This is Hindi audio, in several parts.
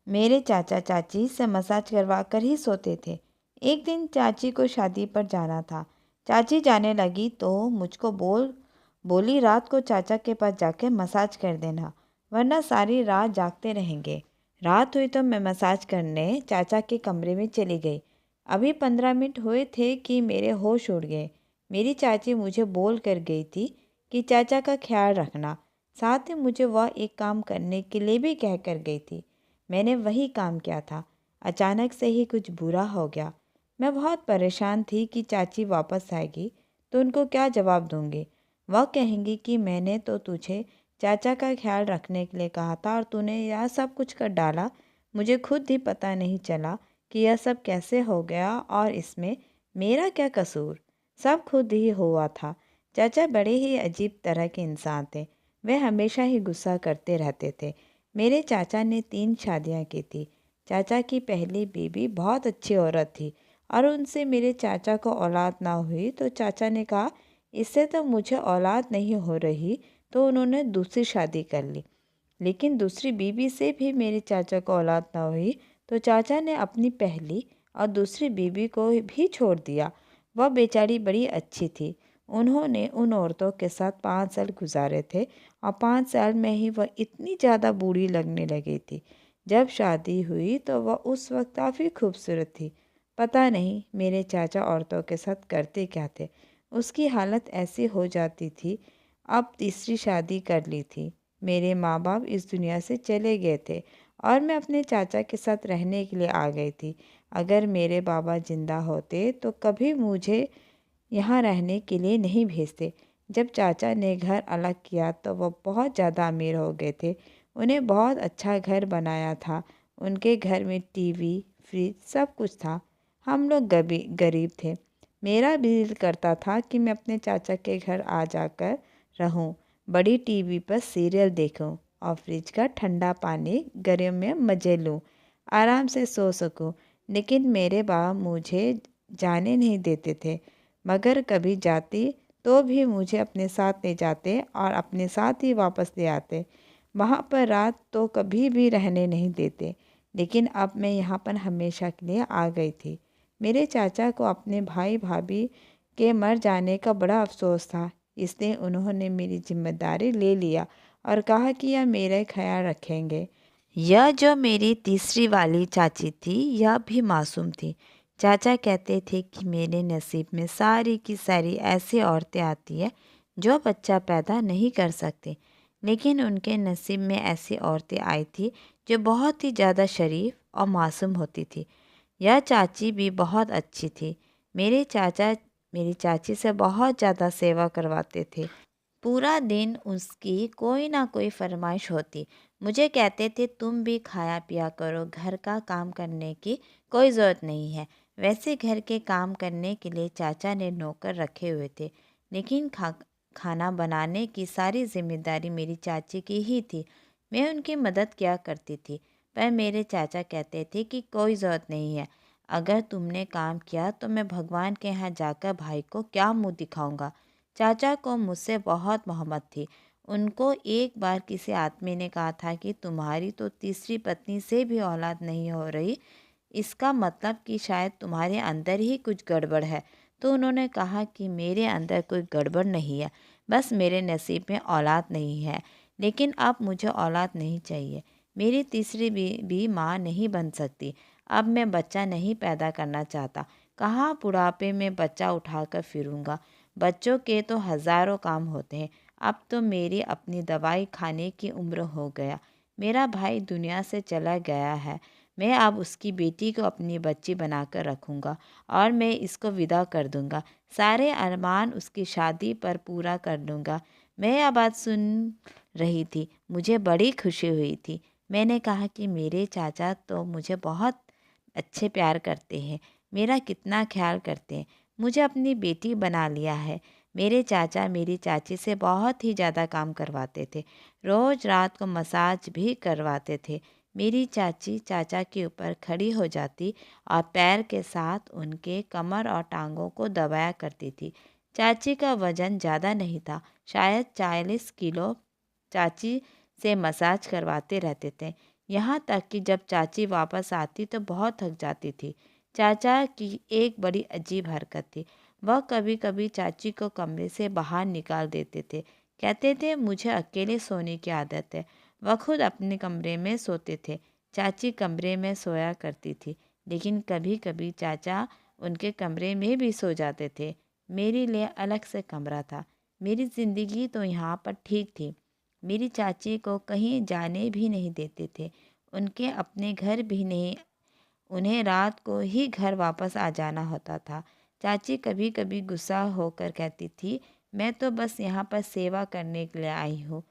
मेरे चाचा चाची से मसाज करवा कर ही सोते थे। एक दिन चाची को शादी पर जाना था। चाची जाने लगी तो मुझको बोली रात को चाचा के पास जाके मसाज कर देना, वरना सारी रात जागते रहेंगे। रात हुई तो मैं मसाज करने चाचा के कमरे में चली गई। अभी 15 मिनट हुए थे कि मेरे होश उड़ गए। मेरी चाची मुझे बोल कर गई थी कि चाचा का ख्याल रखना। साथ ही मुझे वह एक काम करने के लिए भी कह कर गई थी। मैंने वही काम किया था। अचानक से ही कुछ बुरा हो गया। मैं बहुत परेशान थी कि चाची वापस आएगी तो उनको क्या जवाब दूंगी। वह कहेंगी कि मैंने तो तुझे चाचा का ख्याल रखने के लिए कहा था और तूने यह सब कुछ कर डाला। मुझे खुद ही पता नहीं चला कि यह सब कैसे हो गया और इसमें मेरा क्या कसूर। सब खुद ही हुआ था। चाचा बड़े ही अजीब तरह के इंसान थे। वे हमेशा ही गुस्सा करते रहते थे। मेरे चाचा ने 3 शादियां की थी। चाचा की पहली बीवी बहुत अच्छी औरत थी और उनसे मेरे चाचा को औलाद ना हुई तो चाचा ने कहा इससे तो मुझे औलाद नहीं हो रही, तो उन्होंने दूसरी शादी कर ली। लेकिन दूसरी बीवी से भी मेरे चाचा को औलाद ना हुई तो चाचा ने अपनी पहली और दूसरी बीवी को भी छोड़ दिया। वह बेचारी बड़ी अच्छी थी। उन्होंने उन औरतों के साथ 5 साल गुजारे थे और 5 साल में ही वह इतनी ज़्यादा बूढ़ी लगने लगी थी। जब शादी हुई तो वह उस वक्त काफ़ी खूबसूरत थी। पता नहीं मेरे चाचा औरतों के साथ करते क्या थे। उसकी हालत ऐसी हो जाती थी। अब तीसरी शादी कर ली थी। मेरे माँ बाप इस दुनिया से चले गए थे और मैं अपने चाचा के साथ रहने के लिए आ गई थी। अगर मेरे बाबा जिंदा होते तो कभी मुझे यहाँ रहने के लिए नहीं भेजते। जब चाचा ने घर अलग किया तो वह बहुत ज़्यादा अमीर हो गए थे। उन्हें बहुत अच्छा घर बनाया था। उनके घर में टीवी, फ्रिज सब कुछ था। हम लोग गरीब थे। मेरा भी दिल करता था कि मैं अपने चाचा के घर आ जाकर रहूं, बड़ी टीवी पर सीरियल देखूं और फ्रिज का ठंडा पानी गर्मियों में मज़े लूं, आराम से सो सकूं। लेकिन मेरे बाबा मुझे जाने नहीं देते थे। मगर कभी जाती तो भी मुझे अपने साथ ले जाते और अपने साथ ही वापस ले आते। वहाँ पर रात तो कभी भी रहने नहीं देते। लेकिन अब मैं यहाँ पर हमेशा के लिए आ गई थी। मेरे चाचा को अपने भाई भाभी के मर जाने का बड़ा अफसोस था। इसलिए उन्होंने मेरी जिम्मेदारी ले लिया और कहा कि यह मेरा ख्याल रखेंगे। यह जो मेरी तीसरी वाली चाची थी यह भी मासूम थी। चाचा कहते थे कि मेरे नसीब में सारी की सारी ऐसी औरतें आती है जो बच्चा पैदा नहीं कर सकती। लेकिन उनके नसीब में ऐसी औरतें आई थी जो बहुत ही ज़्यादा शरीफ और मासूम होती थी। यह चाची भी बहुत अच्छी थी। मेरे चाचा मेरी चाची से बहुत ज़्यादा सेवा करवाते थे। पूरा दिन उसकी कोई ना कोई फरमाइश होती। मुझे कहते थे तुम भी खाया पिया करो, घर का काम करने की कोई ज़रूरत नहीं है। वैसे घर के काम करने के लिए चाचा ने नौकर रखे हुए थे, लेकिन खाना बनाने की सारी जिम्मेदारी मेरी चाची की ही थी। मैं उनकी मदद किया करती थी, पर मेरे चाचा कहते थे कि कोई ज़रूरत नहीं है। अगर तुमने काम किया तो मैं भगवान के यहाँ जाकर भाई को क्या मुँह दिखाऊंगा। चाचा को मुझसे बहुत मोहब्बत थी। उनको एक बार किसी आदमी ने कहा था कि तुम्हारी तो तीसरी पत्नी से भी औलाद नहीं हो रही, इसका मतलब कि शायद तुम्हारे अंदर ही कुछ गड़बड़ है। तो उन्होंने कहा कि मेरे अंदर कोई गड़बड़ नहीं है, बस मेरे नसीब में औलाद नहीं है। लेकिन अब मुझे औलाद नहीं चाहिए। मेरी तीसरी भी माँ नहीं बन सकती। अब मैं बच्चा नहीं पैदा करना चाहता। कहाँ बुढ़ापे में बच्चा उठाकर फिरूंगा। बच्चों के तो हज़ारों काम होते हैं। अब तो मेरी अपनी दवाई खाने की उम्र हो गया। मेरा भाई दुनिया से चला गया है। मैं अब उसकी बेटी को अपनी बच्ची बनाकर रखूँगा और मैं इसको विदा कर दूँगा। सारे अरमान उसकी शादी पर पूरा कर दूँगा। मैं यह बात सुन रही थी, मुझे बड़ी खुशी हुई थी। मैंने कहा कि मेरे चाचा तो मुझे बहुत अच्छे प्यार करते हैं, मेरा कितना ख्याल करते हैं। मुझे अपनी बेटी बना लिया है। मेरे चाचा मेरी चाची से बहुत ही ज़्यादा काम करवाते थे। रोज़ रात को मसाज भी करवाते थे। मेरी चाची चाचा के ऊपर खड़ी हो जाती और पैर के साथ उनके कमर और टांगों को दबाया करती थी। चाची का वज़न ज़्यादा नहीं था, शायद 40 किलो। चाची से मसाज करवाते रहते थे। यहाँ तक कि जब चाची वापस आती तो बहुत थक जाती थी। चाचा की एक बड़ी अजीब हरकत थी। वह कभी कभी चाची को कमरे से बाहर निकाल देते थे। कहते थे मुझे अकेले सोने की आदत है। वह खुद अपने कमरे में सोते थे। चाची कमरे में सोया करती थी, लेकिन कभी कभी चाचा उनके कमरे में भी सो जाते थे। मेरे लिए अलग से कमरा था। मेरी ज़िंदगी तो यहाँ पर ठीक थी। मेरी चाची को कहीं जाने भी नहीं देते थे। उनके अपने घर भी नहीं, उन्हें रात को ही घर वापस आ जाना होता था। चाची कभी कभी गुस्सा होकर कहती थी, मैं तो बस यहाँ पर सेवा करने के लिए आई हूँ,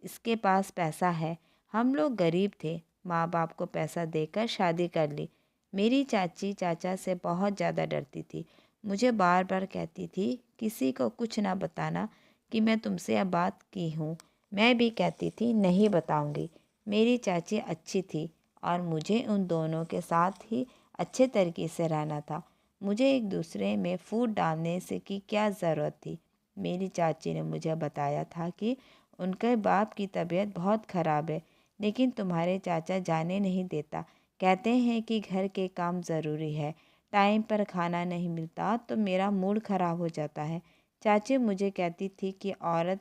इसके पास पैसा है। हम लोग गरीब थे, माँ बाप को पैसा देकर शादी कर ली। मेरी चाची चाचा से बहुत ज़्यादा डरती थी। मुझे बार बार कहती थी किसी को कुछ ना बताना कि मैं तुमसे अब बात की हूँ। मैं भी कहती थी नहीं बताऊँगी। मेरी चाची अच्छी थी और मुझे उन दोनों के साथ ही अच्छे तरीके से रहना था। मुझे एक दूसरे में फूट डालने से की क्या ज़रूरत थी। मेरी चाची ने मुझे बताया था कि उनके बाप की तबीयत बहुत ख़राब है, लेकिन तुम्हारे चाचा जाने नहीं देता। कहते हैं कि घर के काम ज़रूरी है, टाइम पर खाना नहीं मिलता तो मेरा मूड ख़राब हो जाता है। चाची मुझे कहती थी कि औरत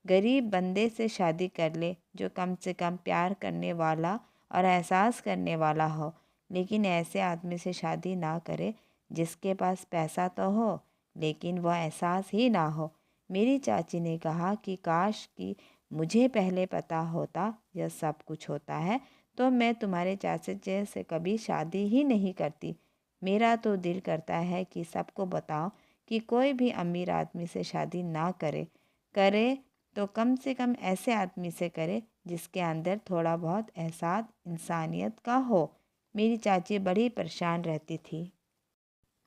गरीब बंदे से शादी कर ले जो कम से कम प्यार करने वाला और एहसास करने वाला हो, लेकिन ऐसे आदमी से शादी ना करे जिसके पास पैसा तो हो लेकिन वह एहसास ही ना हो। मेरी चाची ने कहा कि काश कि मुझे पहले पता होता यह सब कुछ होता है तो मैं तुम्हारे चाचे से कभी शादी ही नहीं करती। मेरा तो दिल करता है कि सबको बताओ कि कोई भी अमीर आदमी से शादी ना करे, करे तो कम से कम ऐसे आदमी से करे जिसके अंदर थोड़ा बहुत एहसास इंसानियत का हो। मेरी चाची बड़ी परेशान रहती थी।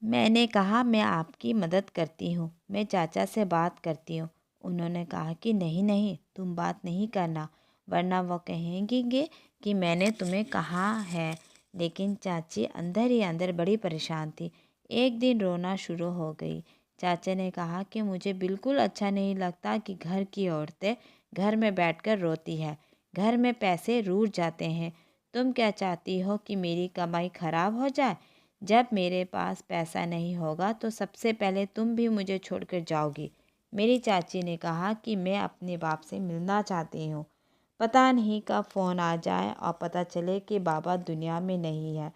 मैंने कहा मैं आपकी मदद करती हूँ, मैं चाचा से बात करती हूँ। उन्होंने कहा कि नहीं नहीं, तुम बात नहीं करना, वरना वो कहेंगे कि मैंने तुम्हें कहा है। लेकिन चाची अंदर ही अंदर बड़ी परेशान थी। एक दिन रोना शुरू हो गई। चाचा ने कहा कि मुझे बिल्कुल अच्छा नहीं लगता कि घर की औरतें घर में बैठकर रोती है। घर में पैसे रूठ जाते हैं। तुम क्या चाहती हो कि मेरी कमाई खराब हो जाए? जब मेरे पास पैसा नहीं होगा तो सबसे पहले तुम भी मुझे छोड़कर जाओगी। मेरी चाची ने कहा कि मैं अपने बाप से मिलना चाहती हूँ। पता नहीं कब फ़ोन आ जाए और पता चले कि बाबा दुनिया में नहीं है।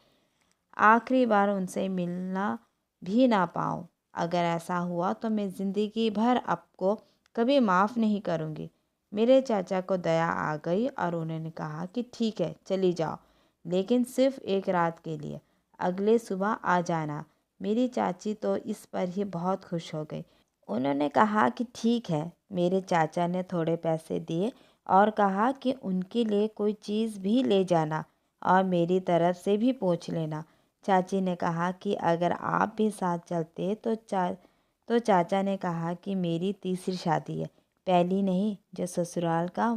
आखिरी बार उनसे मिलना भी ना पाऊँ। अगर ऐसा हुआ तो मैं ज़िंदगी भर आपको कभी माफ़ नहीं करूँगी। मेरे चाचा को दया आ गई और उन्होंने कहा कि ठीक है चली जाओ, लेकिन सिर्फ एक रात के लिए, अगले सुबह आ जाना। मेरी चाची तो इस पर ही बहुत खुश हो गई। उन्होंने कहा कि ठीक है। मेरे चाचा ने थोड़े पैसे दिए और कहा कि उनके लिए कोई चीज़ भी ले जाना और मेरी तरफ से भी पूछ लेना। चाची ने कहा कि अगर आप भी साथ चलते तो चाचा ने कहा कि मेरी तीसरी शादी है, पहली नहीं जो ससुराल का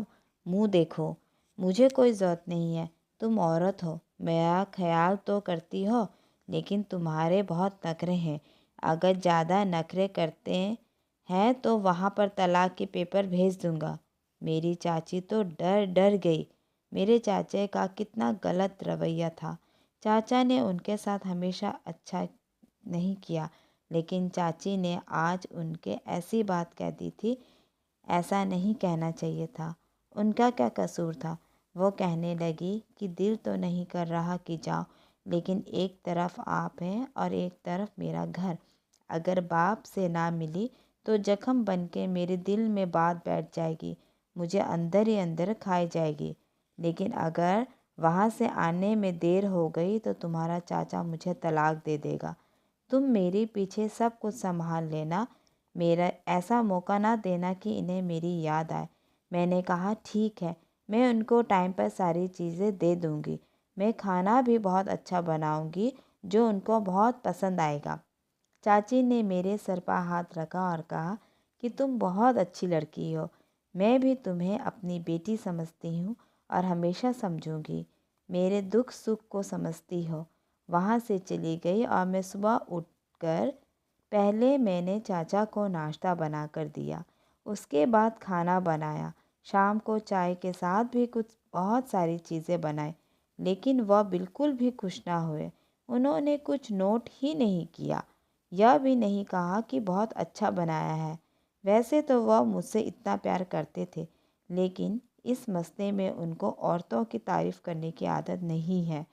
मुंह देखो। मुझे कोई ज़रूरत नहीं है, तुम औरत हो, मेरा ख्याल तो करती हो, लेकिन तुम्हारे बहुत नखरे हैं। अगर ज़्यादा नखरे करते हैं तो वहाँ पर तलाक के पेपर भेज दूँगा। मेरी चाची तो डर डर गई। मेरे चाचे का कितना गलत रवैया था। चाचा ने उनके साथ हमेशा अच्छा नहीं किया, लेकिन चाची ने आज उनके ऐसी बात कह दी थी। ऐसा नहीं कहना चाहिए था। उनका क्या कसूर था? वो कहने लगी कि दिल तो नहीं कर रहा कि जाओ, लेकिन एक तरफ आप हैं और एक तरफ मेरा घर। अगर बाप से ना मिली तो जख्म बन के मेरे दिल में बात बैठ जाएगी, मुझे अंदर ही अंदर खाई जाएगी। लेकिन अगर वहाँ से आने में देर हो गई तो तुम्हारा चाचा मुझे तलाक दे देगा। तुम मेरे पीछे सब कुछ संभाल लेना, मेरा ऐसा मौका ना देना कि इन्हें मेरी याद आए। मैंने कहा ठीक है, मैं उनको टाइम पर सारी चीज़ें दे दूँगी। मैं खाना भी बहुत अच्छा बनाऊँगी जो उनको बहुत पसंद आएगा। चाची ने मेरे सर पर हाथ रखा और कहा कि तुम बहुत अच्छी लड़की हो। मैं भी तुम्हें अपनी बेटी समझती हूँ और हमेशा समझूंगी। मेरे दुख सुख को समझती हो। वहाँ से चली गई और मैं सुबह उठकर पहले मैंने चाचा को नाश्ता बना कर दिया। उसके बाद खाना बनाया। शाम को चाय के साथ भी कुछ बहुत सारी चीज़ें बनाई। लेकिन वह बिल्कुल भी खुश ना हुए। उन्होंने कुछ नोट ही नहीं किया, यह भी नहीं कहा कि बहुत अच्छा बनाया है। वैसे तो वह मुझसे इतना प्यार करते थे, लेकिन इस मसले में उनको औरतों की तारीफ़ करने की आदत नहीं है।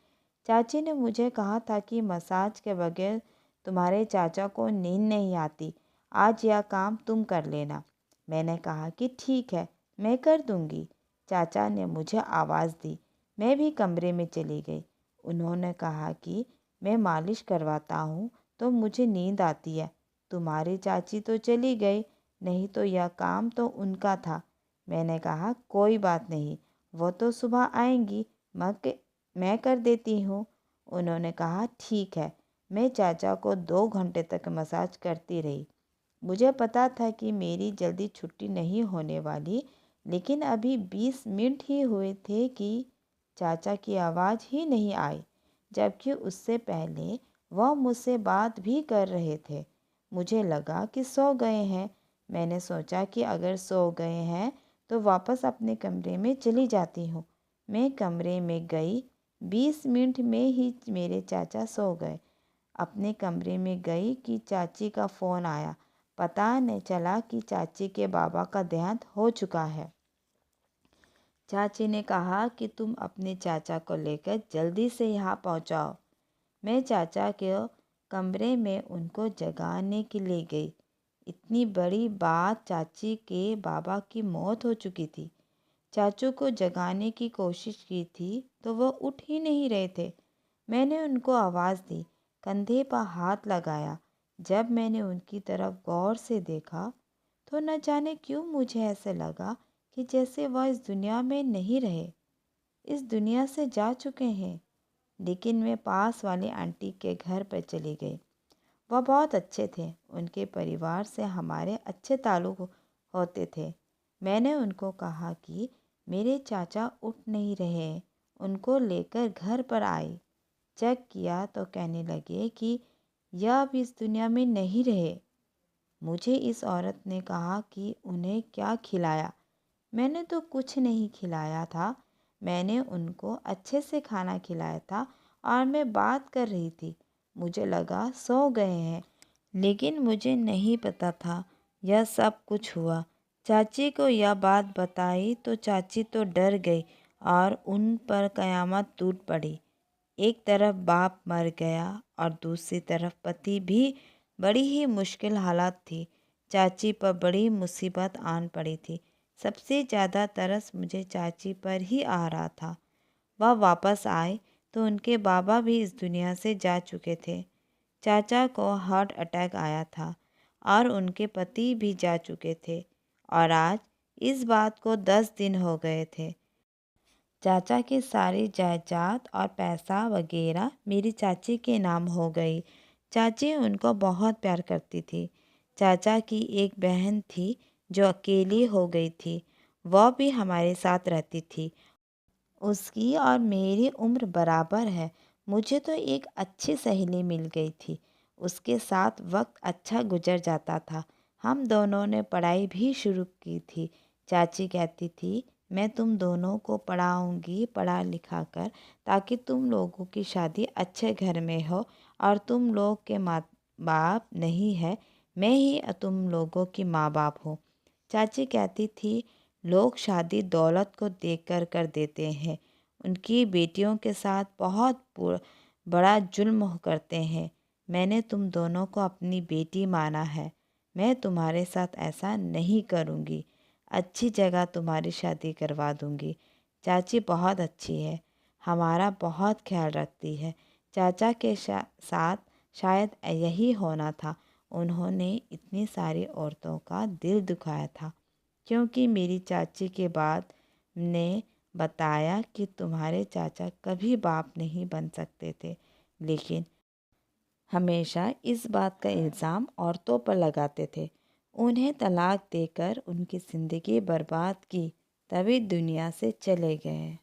चाची ने मुझे कहा था कि मसाज के बगैर तुम्हारे चाचा को नींद नहीं आती। आज यह काम तुम कर लेना। मैंने कहा कि ठीक है, मैं कर दूंगी। चाचा ने मुझे आवाज़ दी। मैं भी कमरे में चली गई। उन्होंने कहा कि मैं मालिश करवाता हूँ तो मुझे नींद आती है। तुम्हारी चाची तो चली गई, नहीं तो यह काम तो उनका था। मैंने कहा कोई बात नहीं, वो तो सुबह आएंगी, मैं कर देती हूँ। उन्होंने कहा ठीक है। मैं चाचा को 2 घंटे तक मसाज करती रही। मुझे पता था कि मेरी जल्दी छुट्टी नहीं होने वाली, लेकिन अभी 20 मिनट ही हुए थे कि चाचा की आवाज़ ही नहीं आई, जबकि उससे पहले वह मुझसे बात भी कर रहे थे। मुझे लगा कि सो गए हैं। मैंने सोचा कि अगर सो गए हैं तो वापस अपने कमरे में चली जाती हूँ। मैं कमरे में गई। 20 मिनट में ही मेरे चाचा सो गए। अपने कमरे में गई कि चाची का फ़ोन आया। पता नहीं चला कि चाची के बाबा का देहांत हो चुका है। चाची ने कहा कि तुम अपने चाचा को लेकर जल्दी से यहाँ पहुँचाओ। मैं चाचा के कमरे में उनको जगाने के लिए गई। इतनी बड़ी बात, चाची के बाबा की मौत हो चुकी थी। चाचू को जगाने की कोशिश की थी तो वह उठ ही नहीं रहे थे। मैंने उनको आवाज़ दी, कंधे पर हाथ लगाया। जब मैंने उनकी तरफ गौर से देखा तो न जाने क्यों मुझे ऐसे लगा कि जैसे वह इस दुनिया में नहीं रहे, इस दुनिया से जा चुके हैं। लेकिन मैं पास वाली आंटी के घर पर चली गई। वह बहुत अच्छे थे। उनके परिवार से हमारे अच्छे ताल्लुक होते थे। मैंने उनको कहा कि मेरे चाचा उठ नहीं रहे, उनको लेकर घर पर आई। चेक किया तो कहने लगे कि यह अब इस दुनिया में नहीं रहे। मुझे इस औरत ने कहा कि उन्हें क्या खिलाया। मैंने तो कुछ नहीं खिलाया था। मैंने उनको अच्छे से खाना खिलाया था और मैं बात कर रही थी। मुझे लगा सो गए हैं, लेकिन मुझे नहीं पता था यह सब कुछ हुआ। चाची को यह बात बताई तो चाची तो डर गई और उन पर कयामत टूट पड़ी। एक तरफ बाप मर गया और दूसरी तरफ पति भी। बड़ी ही मुश्किल हालात थी। चाची पर बड़ी मुसीबत आन पड़ी थी। सबसे ज़्यादा तरस मुझे चाची पर ही आ रहा था। वह वापस आए तो उनके बाबा भी इस दुनिया से जा चुके थे। चाचा को हार्ट अटैक आया था और उनके पति भी जा चुके थे और आज इस बात को 10 दिन हो गए थे। चाचा की सारी जायदाद और पैसा वगैरह मेरी चाची के नाम हो गई। चाची उनको बहुत प्यार करती थी। चाचा की एक बहन थी जो अकेली हो गई थी। वह भी हमारे साथ रहती थी। उसकी और मेरी उम्र बराबर है। मुझे तो एक अच्छी सहेली मिल गई थी। उसके साथ वक्त अच्छा गुजर जाता था। हम दोनों ने पढ़ाई भी शुरू की थी। चाची कहती थी मैं तुम दोनों को पढ़ाऊंगी पढ़ा लिखा कर, ताकि तुम लोगों की शादी अच्छे घर में हो और तुम लोग के माँ बाप नहीं है, मैं ही तुम लोगों की माँ बाप हूँ। चाची कहती थी लोग शादी दौलत को देखकर कर देते हैं, उनकी बेटियों के साथ बहुत बड़ा जुल्म करते हैं। मैंने तुम दोनों को अपनी बेटी माना है। मैं तुम्हारे साथ ऐसा नहीं करूँगी। अच्छी जगह तुम्हारी शादी करवा दूँगी। चाची बहुत अच्छी है, हमारा बहुत ख्याल रखती है। चाचा के साथ शायद यही होना था। उन्होंने इतनी सारी औरतों का दिल दुखाया था, क्योंकि मेरी चाची के बाद ने बताया कि तुम्हारे चाचा कभी बाप नहीं बन सकते थे, लेकिन हमेशा इस बात का इल्ज़ाम औरतों पर लगाते थे। उन्हें तलाक देकर उनकी ज़िंदगी बर्बाद की, तभी दुनिया से चले गए।